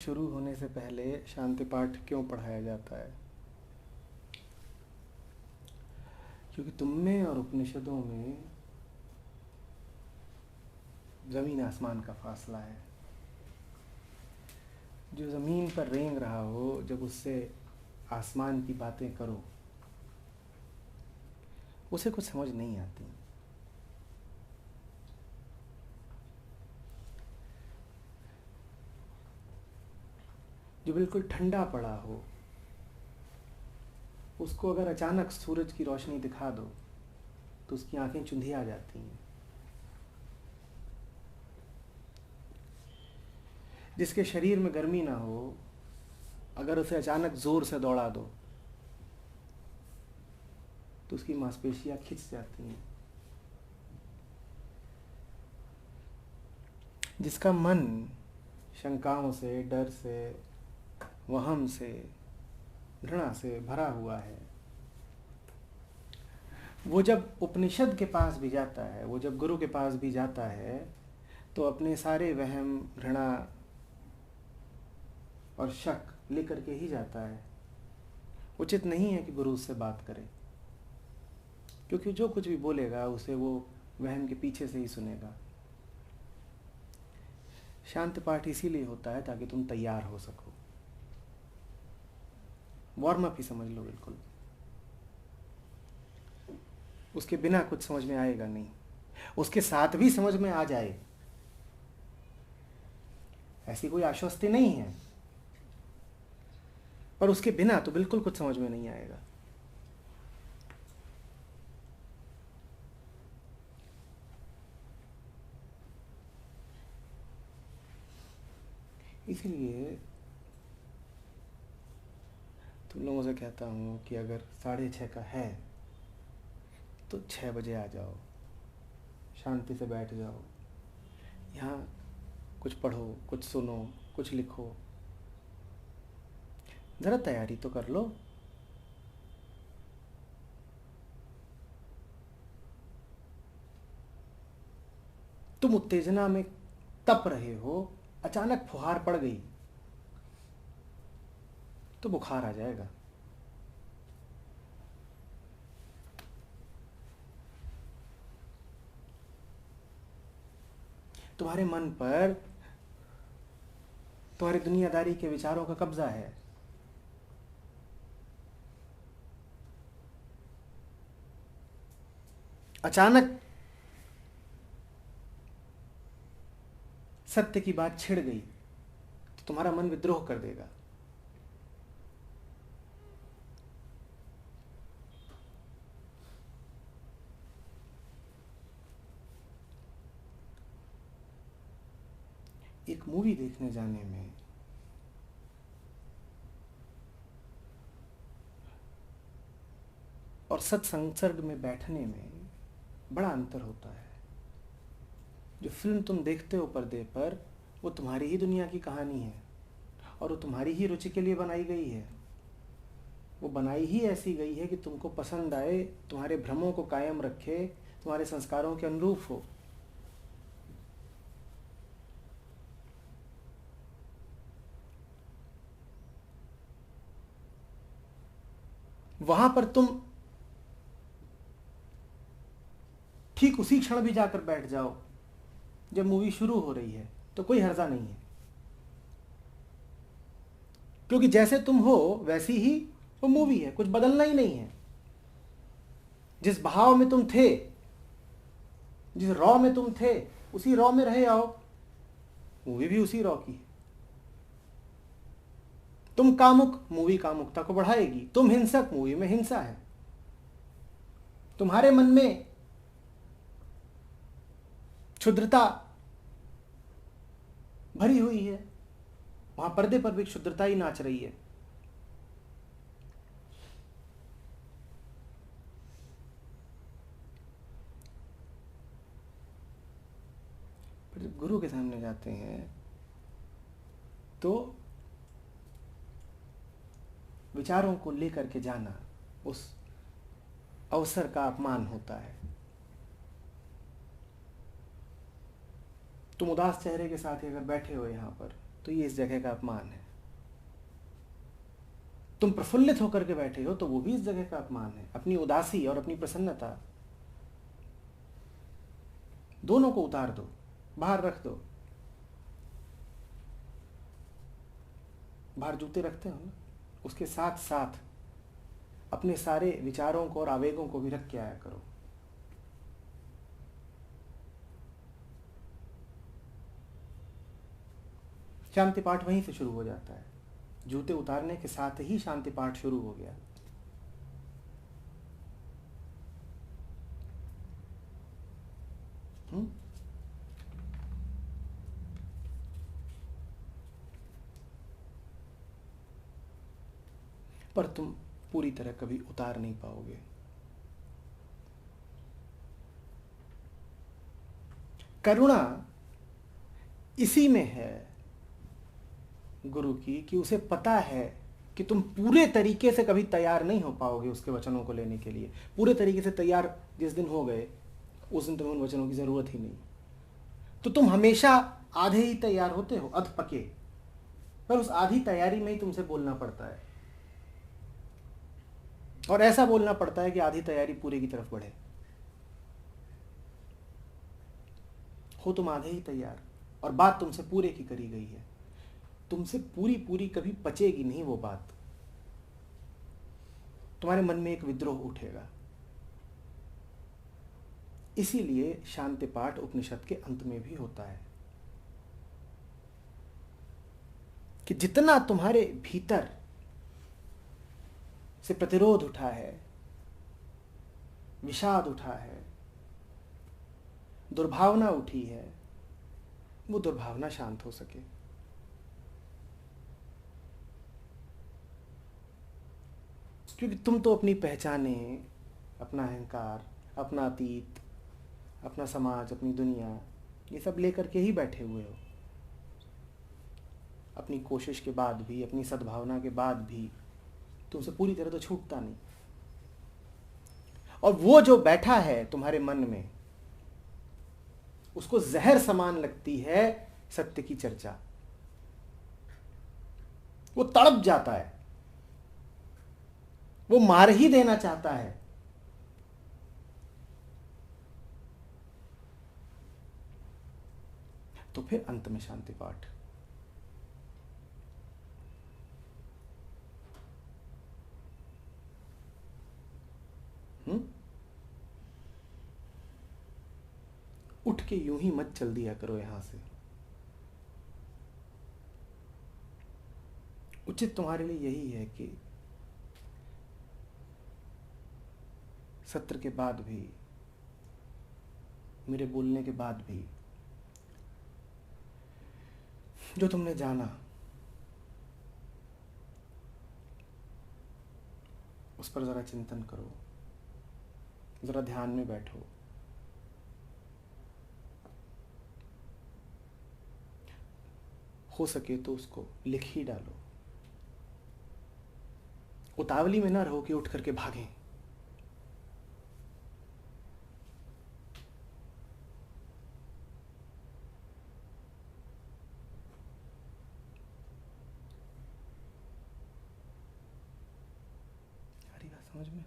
शुरू होने से पहले शांति पाठ क्यों पढ़ाया जाता है? क्योंकि तुम में और उपनिषदों में ज़मीन आसमान का फासला है। जो ज़मीन पर रेंग रहा हो, जब उससे आसमान की बातें करो, उसे कुछ समझ नहीं आती। जो बिल्कुल ठंडा पड़ा हो, उसको अगर अचानक सूरज की रोशनी दिखा दो तो उसकी आंखें चुंधिया जाती हैं। जिसके शरीर में गर्मी ना हो, अगर उसे अचानक ज़ोर से दौड़ा दो तो उसकी मांसपेशियां खिंच जाती हैं। जिसका मन शंकाओं से, डर से, वहम से, घृणा से भरा हुआ है, वो जब उपनिषद के पास भी जाता है, वो जब गुरु के पास भी जाता है, तो अपने सारे वहम, घृणा और शक लेकर के ही जाता है। उचित नहीं है कि गुरु उससे बात करे, क्योंकि जो कुछ भी बोलेगा उसे वो वहम के पीछे से ही सुनेगा। शांति पाठ इसीलिए होता है ताकि तुम तैयार हो सको। वार्म अप ही समझ लो बिल्कुल। उसके बिना कुछ समझ में आएगा नहीं। उसके साथ भी समझ में आ जाए ऐसी कोई आश्वस्ति नहीं है, पर उसके बिना तो बिल्कुल कुछ समझ में नहीं आएगा। इसलिए तुम लोगों से कहता हूँ कि अगर 6:30 का है तो 6 बजे आ जाओ, शांति से बैठ जाओ, यहाँ कुछ पढ़ो, कुछ सुनो, कुछ लिखो, ज़रा तैयारी तो कर लो। तुम उत्तेजना में तप रहे हो, अचानक फुहार पड़ गई तो बुखार आ जाएगा। तुम्हारे मन पर तुम्हारी दुनियादारी के विचारों का कब्जा है। अचानक सत्य की बात छिड़ गई तो तुम्हारा मन विद्रोह कर देगा। एक मूवी देखने जाने में और सत्संग में बैठने में बड़ा अंतर होता है। जो फिल्म तुम देखते हो पर्दे पर, वो तुम्हारी ही दुनिया की कहानी है और वो तुम्हारी ही रुचि के लिए बनाई गई है। वो बनाई ही ऐसी गई है कि तुमको पसंद आए, तुम्हारे भ्रमों को कायम रखे, तुम्हारे संस्कारों के अनुरूप हो। वहां पर तुम ठीक उसी क्षण भी जाकर बैठ जाओ जब मूवी शुरू हो रही है तो कोई हर्जा नहीं है, क्योंकि जैसे तुम हो वैसी ही वो मूवी है, कुछ बदलना ही नहीं है। जिस भाव में तुम थे, जिस रॉ में तुम थे, उसी रॉ में रहे आओ। मूवी भी उसी रॉ की है। तुम कामुक, मूवी कामुकता को बढ़ाएगी। तुम हिंसक, मूवी में हिंसा है। तुम्हारे मन में क्षुद्रता भरी हुई है, वहां पर्दे पर भी क्षुद्रता ही नाच रही है। पर जब गुरु के सामने जाते हैं तो विचारों को लेकर के जाना उस अवसर का अपमान होता है। तुम उदास चेहरे के साथ अगर बैठे हो यहाँ पर तो ये इस जगह का अपमान है। तुम प्रफुल्लित होकर के बैठे हो तो वो भी इस जगह का अपमान है। अपनी उदासी और अपनी प्रसन्नता दोनों को उतार दो, बाहर रख दो। बाहर जूते रखते हो ना, उसके साथ साथ अपने सारे विचारों को और आवेगों को भी रख के आया करो। शांति पाठ वहीं से शुरू हो जाता है। जूते उतारने के साथ ही शांति पाठ शुरू हो गया। पर तुम पूरी तरह कभी उतार नहीं पाओगे। करुणा इसी में है गुरु की, कि उसे पता है कि तुम पूरे तरीके से कभी तैयार नहीं हो पाओगे उसके वचनों को लेने के लिए। पूरे तरीके से तैयार जिस दिन हो गए उस दिन तुम्हें उन वचनों की जरूरत ही नहीं। तो तुम हमेशा आधे ही तैयार होते हो, अध पके, पर उस आधी तैयारी में ही तुमसे बोलना पड़ता है। और ऐसा बोलना पड़ता है कि आधी तैयारी पूरे की तरफ बढ़े। हो तुम आधे ही तैयार और बात तुमसे पूरे की करी गई है। तुमसे पूरी पूरी कभी पचेगी नहीं वो बात। तुम्हारे मन में एक विद्रोह उठेगा। इसीलिए शांति पाठ उपनिषद के अंत में भी होता है कि जितना तुम्हारे भीतर से प्रतिरोध उठा है, विषाद उठा है, दुर्भावना उठी है, वो दुर्भावना शांत हो सके। क्योंकि तुम तो अपनी पहचाने, अपना अहंकार, अपना अतीत, अपना समाज, अपनी दुनिया, ये सब लेकर के ही बैठे हुए हो। अपनी कोशिश के बाद भी, अपनी सद्भावना के बाद भी तुमसे पूरी तरह तो छूटता नहीं। और वो जो बैठा है तुम्हारे मन में, उसको जहर समान लगती है सत्य की चर्चा। वो तड़प जाता है, वो मार ही देना चाहता है। तो फिर अंत में शांति पाठ। उठ के यूं ही मत चल दिया करो यहां से। उचित तुम्हारे लिए यही है कि सत्र के बाद भी, मेरे बोलने के बाद भी, जो तुमने जाना उस पर जरा चिंतन करो, जरा ध्यान में बैठो। हो सके तो उसको लिख ही डालो। उतावली में ना रहो कि उठ करके भागें। हमारी बात समझ में